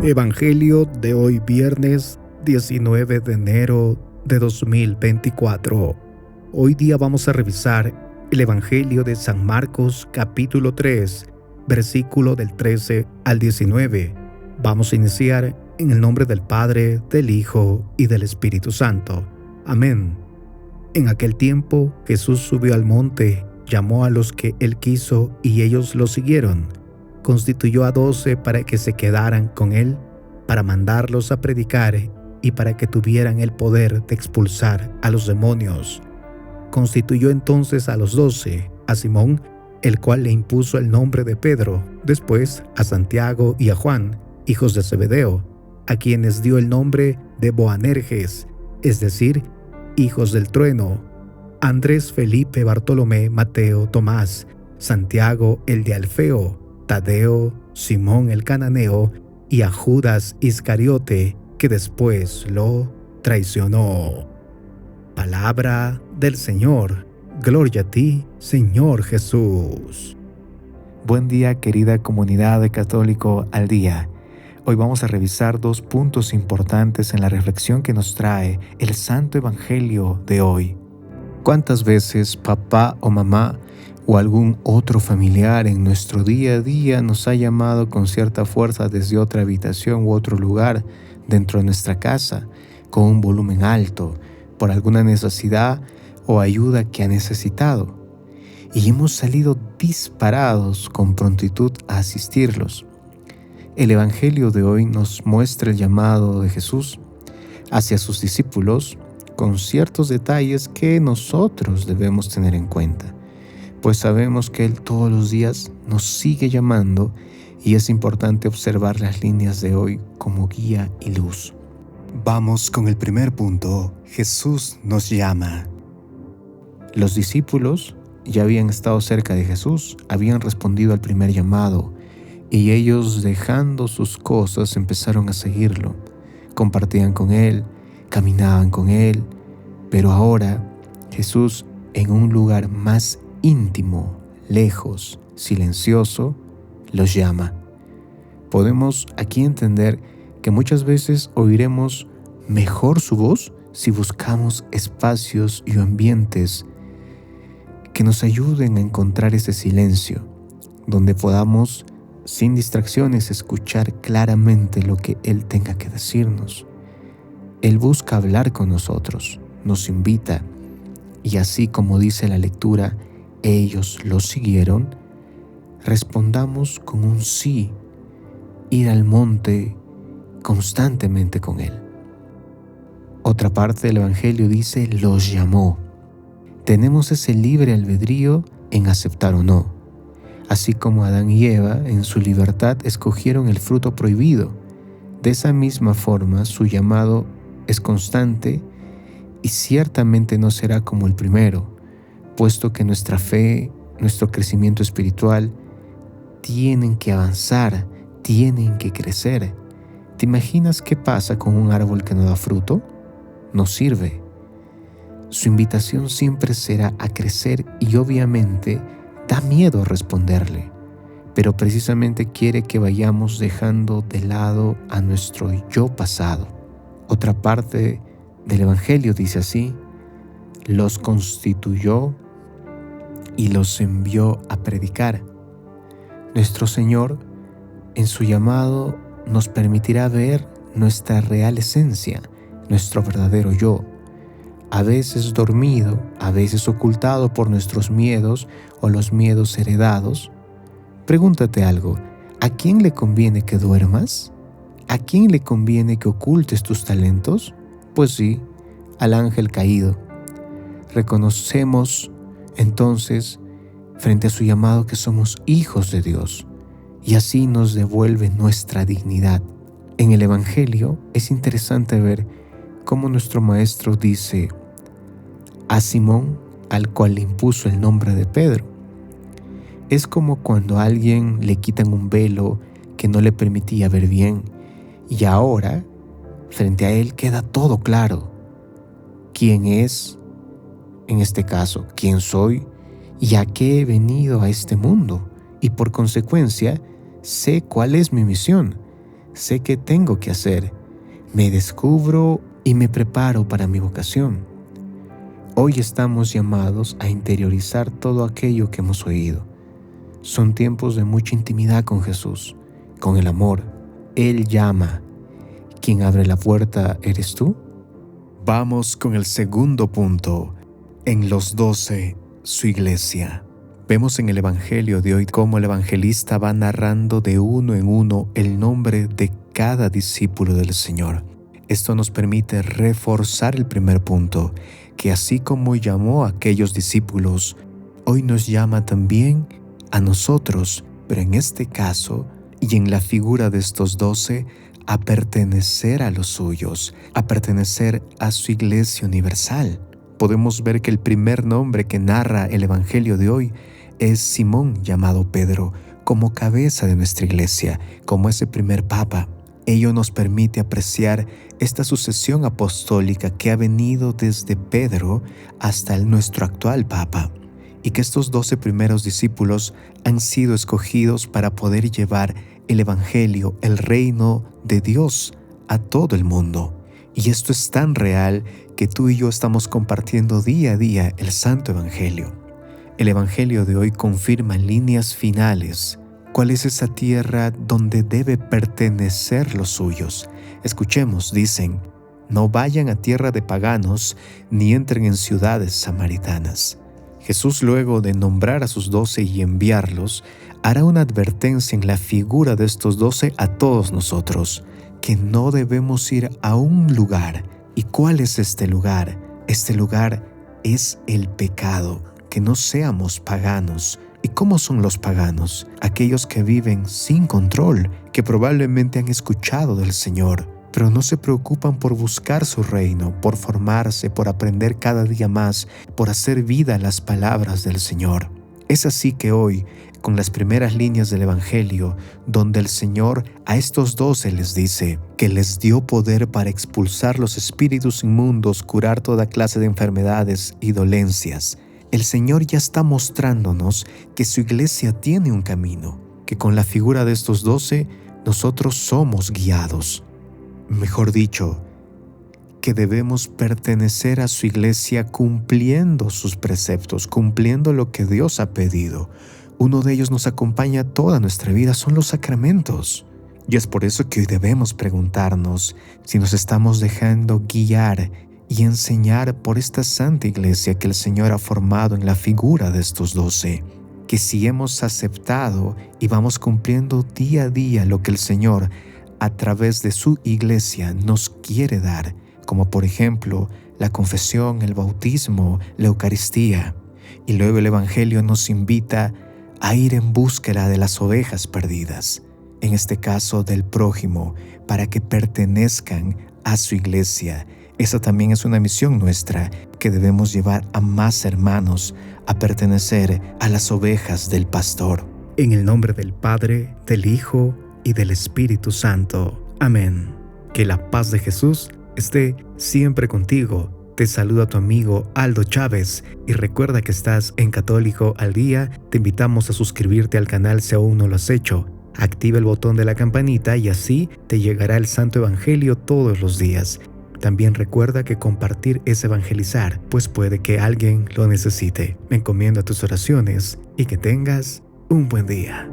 Evangelio de hoy viernes 19 de enero de 2024. Hoy día vamos a revisar el Evangelio de San Marcos capítulo 3, versículo del 13 al 19. Vamos a iniciar en el nombre del Padre, del Hijo y del Espíritu Santo. Amén. En aquel tiempo Jesús subió al monte, llamó a los que él quiso y ellos lo siguieron. Constituyó a 12 para que se quedaran con él, para mandarlos a predicar y para que tuvieran el poder de expulsar a los demonios. Constituyó entonces a los 12, a Simón, el cual le impuso el nombre de Pedro, después a Santiago y a Juan, hijos de Zebedeo, a quienes dio el nombre de Boanerges, es decir, hijos del trueno, Andrés, Felipe, Bartolomé, Mateo, Tomás, Santiago el de Alfeo, Tadeo, Simón el cananeo y a Judas Iscariote, que después lo traicionó. Palabra del Señor. Gloria a ti, Señor Jesús. Buen día, querida comunidad de Católico al Día. Hoy vamos a revisar 2 puntos importantes en la reflexión que nos trae el Santo Evangelio de hoy. ¿Cuántas veces papá o mamá o algún otro familiar en nuestro día a día nos ha llamado con cierta fuerza desde otra habitación u otro lugar dentro de nuestra casa, con un volumen alto, por alguna necesidad o ayuda que ha necesitado? Y hemos salido disparados con prontitud a asistirlos. El Evangelio de hoy nos muestra el llamado de Jesús hacia sus discípulos con ciertos detalles que nosotros debemos tener en cuenta, pues sabemos que Él todos los días nos sigue llamando y es importante observar las líneas de hoy como guía y luz. Vamos con el primer punto. Jesús nos llama. Los discípulos ya habían estado cerca de Jesús, habían respondido al primer llamado y ellos, dejando sus cosas, empezaron a seguirlo. Compartían con Él, caminaban con Él, pero ahora Jesús, en un lugar más íntimo, lejos, silencioso, los llama. Podemos aquí entender que muchas veces oiremos mejor su voz si buscamos espacios y ambientes que nos ayuden a encontrar ese silencio, donde podamos, sin distracciones, escuchar claramente lo que Él tenga que decirnos. Él busca hablar con nosotros, nos invita, y así como dice la lectura, ellos lo siguieron, respondamos con un sí, ir al monte constantemente con Él. Otra parte del Evangelio dice, los llamó. Tenemos ese libre albedrío en aceptar o no. Así como Adán y Eva, en su libertad, escogieron el fruto prohibido. De esa misma forma, su llamado es constante y ciertamente no será como el primero, puesto que nuestra fe, nuestro crecimiento espiritual, tienen que avanzar, tienen que crecer. ¿Te imaginas qué pasa con un árbol que no da fruto? No sirve. Su invitación siempre será a crecer y obviamente da miedo responderle, pero precisamente quiere que vayamos dejando de lado a nuestro yo pasado. Otra parte del Evangelio dice así, los constituyó y los envió a predicar. Nuestro Señor, en su llamado, nos permitirá ver nuestra real esencia, nuestro verdadero yo, a veces dormido, a veces ocultado por nuestros miedos o los miedos heredados. Pregúntate algo, ¿a quién le conviene que duermas? ¿A quién le conviene que ocultes tus talentos? Pues sí, al ángel caído. Reconocemos entonces frente a su llamado que somos hijos de Dios y así nos devuelve nuestra dignidad. En el Evangelio es interesante ver cómo nuestro Maestro dice a Simón, al cual le impuso el nombre de Pedro. Es como cuando a alguien le quitan un velo que no le permitía ver bien y ahora frente a él queda todo claro. ¿Quién es? En este caso, ¿quién soy? ¿Y a qué he venido a este mundo? Y por consecuencia, sé cuál es mi misión. sé qué tengo que hacer, me descubro y me preparo para mi vocación. Hoy estamos llamados a interiorizar todo aquello que hemos oído. Son tiempos de mucha intimidad con Jesús, con el amor. Él llama. ¿Quién abre la puerta eres tú? Vamos con el segundo punto. En los 12, su iglesia. Vemos en el Evangelio de hoy cómo el evangelista va narrando de uno en uno el nombre de cada discípulo del Señor. Esto nos permite reforzar el primer punto, que así como llamó a aquellos discípulos, hoy nos llama también a nosotros, pero en este caso y en la figura de estos 12, a pertenecer a los suyos, a pertenecer a su iglesia universal. Podemos ver que el primer nombre que narra el Evangelio de hoy es Simón, llamado Pedro, como cabeza de nuestra iglesia, como ese primer papa. Ello nos permite apreciar esta sucesión apostólica que ha venido desde Pedro hasta nuestro actual papa, y que estos 12 primeros discípulos han sido escogidos para poder llevar el Evangelio, el reino de Dios, a todo el mundo. Y esto es tan real que tú y yo estamos compartiendo día a día el Santo Evangelio. El Evangelio de hoy confirma en líneas finales cuál es esa tierra donde debe pertenecer los suyos. Escuchemos, dicen, no vayan a tierra de paganos ni entren en ciudades samaritanas. Jesús, luego de nombrar a sus 12 y enviarlos, hará una advertencia en la figura de estos 12 a todos nosotros, que no debemos ir a un lugar. ¿Y cuál es este lugar? Este lugar es el pecado, que no seamos paganos. ¿Y cómo son los paganos? Aquellos que viven sin control, que probablemente han escuchado del Señor, pero no se preocupan por buscar su reino, por formarse, por aprender cada día más, por hacer vida las palabras del Señor. Es así que hoy, con las primeras líneas del Evangelio, donde el Señor a estos 12 les dice que les dio poder para expulsar los espíritus inmundos, curar toda clase de enfermedades y dolencias, el Señor ya está mostrándonos que su iglesia tiene un camino, que con la figura de estos 12 nosotros somos guiados. Mejor dicho, que debemos pertenecer a su iglesia cumpliendo sus preceptos, cumpliendo lo que Dios ha pedido. Uno de ellos nos acompaña toda nuestra vida, son los sacramentos. Y es por eso que hoy debemos preguntarnos si nos estamos dejando guiar y enseñar por esta santa iglesia que el Señor ha formado en la figura de estos 12. Que si hemos aceptado y vamos cumpliendo día a día lo que el Señor a través de su iglesia nos quiere dar, como por ejemplo la confesión, el bautismo, la Eucaristía. Y luego el Evangelio nos invita a ir en búsqueda de las ovejas perdidas, en este caso del prójimo, para que pertenezcan a su iglesia. Esa también es una misión nuestra, que debemos llevar a más hermanos a pertenecer a las ovejas del pastor. En el nombre del Padre, del Hijo y del Espíritu Santo. Amén. Que la paz de Jesús esté siempre contigo. Te saluda tu amigo Aldo Chávez y recuerda que estás en Católico al Día. Te invitamos a suscribirte al canal si aún no lo has hecho. Activa el botón de la campanita y así te llegará el Santo Evangelio todos los días. También recuerda que compartir es evangelizar, pues puede que alguien lo necesite. Me encomiendo a tus oraciones y que tengas un buen día.